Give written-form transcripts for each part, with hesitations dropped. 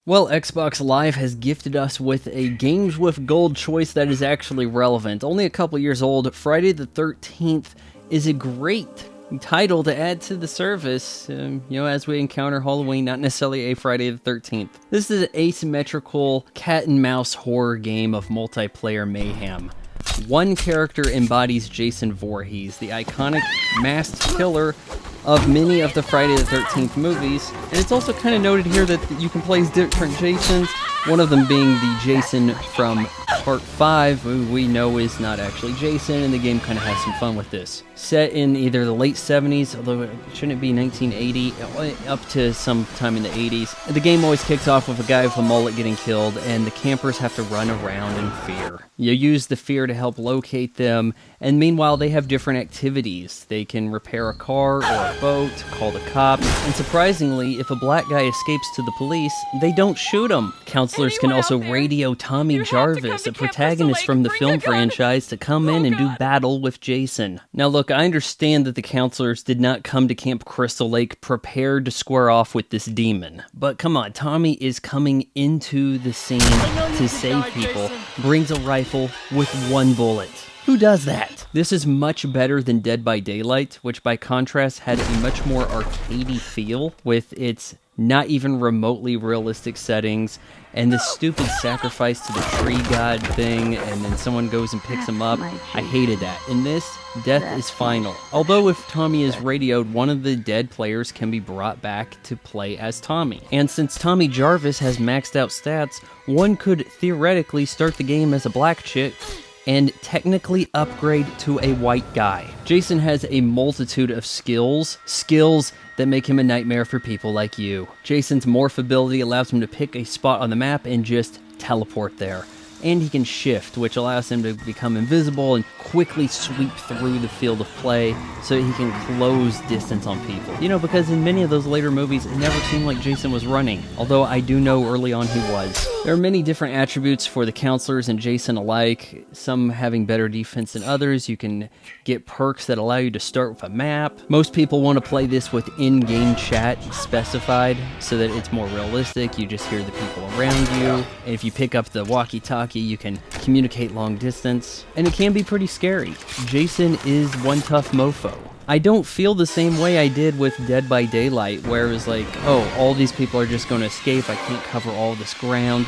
Well, Xbox Live has gifted us with a Games with Gold choice that is actually relevant. Only a couple years old, Friday the 13th is a great title to add to the service, as we encounter Halloween, not necessarily a Friday the 13th. This is an asymmetrical cat and mouse horror game of multiplayer mayhem. One character embodies Jason Voorhees, the iconic masked killer of many of the Friday the 13th movies, and it's also kind of noted here that you can play as different Jasons, one of them being the Jason from Part 5, who we know is not actually Jason, and the game kind of has some fun with this. Set in either the late 70s, although it shouldn't be 1980, up to sometime in the 80s. The game always kicks off with a guy with a mullet getting killed, and the campers have to run around in fear. You use the fear to help locate them, and meanwhile they have different activities. They can repair a car or a boat, call the cops, and surprisingly, if a black guy escapes to the police, they don't shoot him. Counselors can also radio Tommy Jarvis, a protagonist from the film franchise, to come in and do battle with Jason. Now look, I understand that the counselors did not come to Camp Crystal Lake prepared to square off with this demon. But come on, Tommy is coming into the scene to save people, brings a rifle with one bullet. Who does that? This is much better than Dead by Daylight, which by contrast had a much more arcadey feel with its not even remotely realistic settings, and the stupid sacrifice to the tree god thing, and then someone goes and picks him up. I hated that. In this, death is final. Although if Tommy is radioed, one of the dead players can be brought back to play as Tommy. And since Tommy Jarvis has maxed out stats, one could theoretically start the game as a black chick and technically upgrade to a white guy. Jason has a multitude of skills that make him a nightmare for people like you. Jason's morph ability allows him to pick a spot on the map and just teleport there. And he can shift, which allows him to become invisible and quickly sweep through the field of play so he can close distance on people. Because in many of those later movies, it never seemed like Jason was running, although I do know early on he was. There are many different attributes for the counselors and Jason alike, some having better defense than others. You can get perks that allow you to start with a map. Most people want to play this with in-game chat specified so that it's more realistic. You just hear the people around you. And if you pick up the walkie-talkie, you can communicate long distance, and it can be pretty scary. Jason is one tough mofo. I don't feel the same way I did with Dead by Daylight, where it was like, oh, all these people are just going to escape, I can't cover all this ground.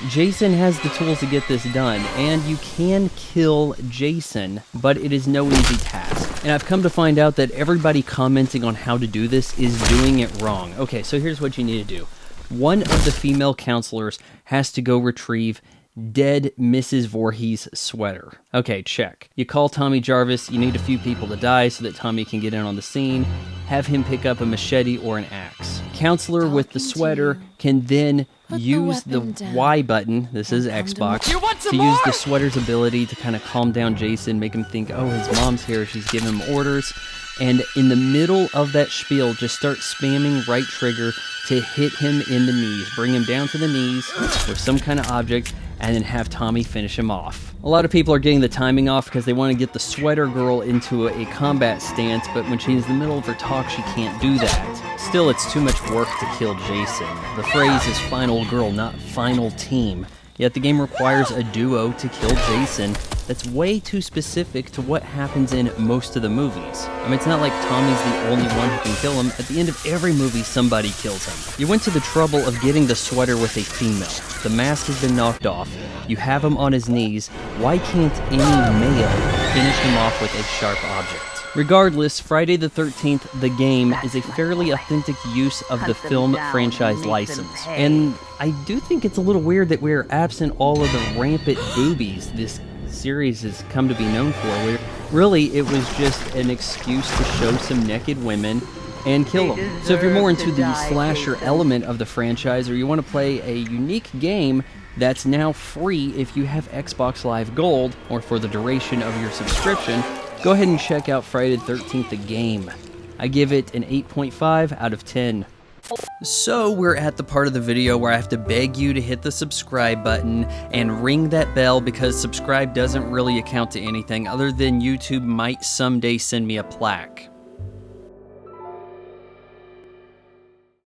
Jason has the tools to get this done, and you can kill Jason, but it is no easy task. And I've come to find out that everybody commenting on how to do this is doing it wrong. Okay, so here's what you need to do. One of the female counselors has to go retrieve dead Mrs. Voorhees' sweater. Okay, check. You call Tommy Jarvis, you need a few people to die so that Tommy can get in on the scene, have him pick up a machete or an axe. Counselor with the sweater can then use the Y button, this is Xbox, to use the sweater's ability to kind of calm down Jason, make him think, oh, his mom's here, she's giving him orders. And in the middle of that spiel, just start spamming right trigger to hit him in the knees. Bring him down to the knees with some kind of object, and then have Tommy finish him off. A lot of people are getting the timing off because they want to get the sweater girl into a combat stance, but when she's in the middle of her talk, she can't do that. Still, it's too much work to kill Jason. The phrase is final girl, not final team. Yet the game requires a duo to kill Jason that's way too specific to what happens in most of the movies. I mean, it's not like Tommy's the only one who can kill him. At the end of every movie, somebody kills him. You went to the trouble of getting the sweater with a female. The mask has been knocked off. You have him on his knees. Why can't any male finish him off with a sharp object? Regardless, Friday the 13th, the game, is a fairly authentic use of the film franchise license. And I do think it's a little weird that we're absent all of the rampant boobies this series has come to be known for. Where really, it was just an excuse to show some naked women and kill them. So if you're more into the slasher element of the franchise, or you want to play a unique game that's now free if you have Xbox Live Gold, or for the duration of your subscription, go ahead and check out Friday the 13th, the game. I give it an 8.5 out of 10. So we're at the part of the video where I have to beg you to hit the subscribe button and ring that bell, because subscribe doesn't really account to anything other than YouTube might someday send me a plaque.